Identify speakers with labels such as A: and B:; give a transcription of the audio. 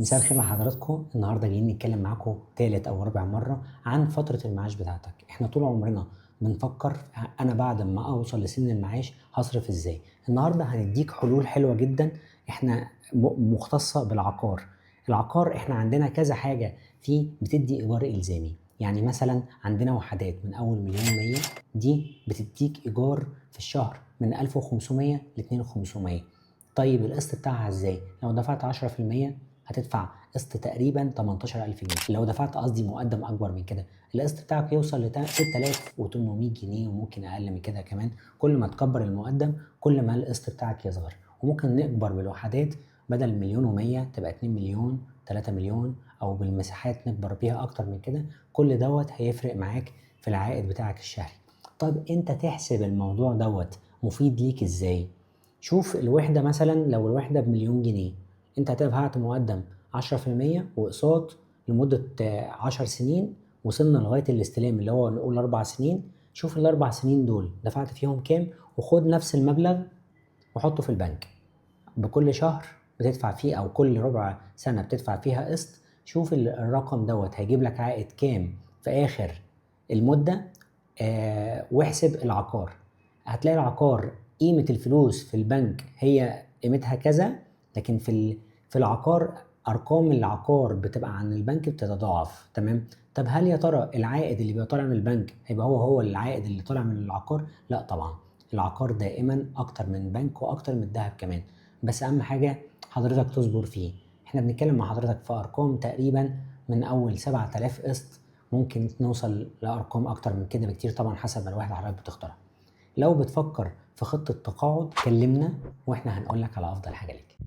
A: مساء الخير على حضراتكم. النهارده جايين نتكلم معاكم تالت او رابع مره عن فتره المعاش بتاعتك. احنا طول عمرنا بنفكر انا بعد ما اوصل لسن المعاش هصرف ازاي. النهارده هنديك حلول حلوه جدا. احنا مختصه بالعقار. العقار احنا عندنا كذا حاجه فيه بتدي ايجار الزامي. يعني مثلا عندنا وحدات من اول مليون 100 دي بتديك ايجار في الشهر من 1500 ل 2500. طيب القسط بتاعها ازاي؟ لو دفعت 10% هتدفع قسط تقريبا 18000 جنيه. لو دفعت قصدي مقدم اكبر من كده القسط بتاعك يوصل ل 6800 جنيه وممكن اقل من كده كمان. كل ما تكبر المقدم كل ما القسط بتاعك يصغر. وممكن نكبر بالوحدات، بدل مليون ومية تبقى 2 مليون 3 مليون، او بالمساحات نكبر بيها اكتر من كده. كل دوت هيفرق معاك في العائد بتاعك الشهري. طب انت تحسب الموضوع دوت مفيد ليك ازاي؟ شوف الوحدة، مثلا لو الوحدة بمليون جنيه انت دفعت مقدم 10% واقساط لمدة 10 سنين، وصلنا لغاية الاستلام اللي هو نقول 4 سنين. شوف ال4 سنين دول دفعت فيهم كام، وخد نفس المبلغ وحطه في البنك. بكل شهر بتدفع فيه او كل ربع سنة بتدفع فيها قسط. شوف الرقم دوت هيجيب لك عائد كام في اخر المدة. واحسب العقار. هتلاقي العقار قيمة الفلوس في البنك هي قيمتها كذا، لكن في العقار ارقام العقار بتبقى عن البنك بتتضاعف. تمام. طب هل يا ترى العائد اللي بيبقى طالع من البنك هيبقى هو العائد اللي طالع من العقار؟ لا طبعا. العقار دائما اكتر من بنك واكتر من الذهب كمان. بس اهم حاجة حضرتك تصبر فيه. احنا بنتكلم مع حضرتك في ارقام تقريبا من اول 7000 قسط، ممكن نوصل لارقام اكتر من كده بكتير طبعا حسب ما الواحد حضرتك بتختارها. لو بتفكر في خطة تقاعد كلمنا واحنا هنقول لك على افضل حاجة ليك.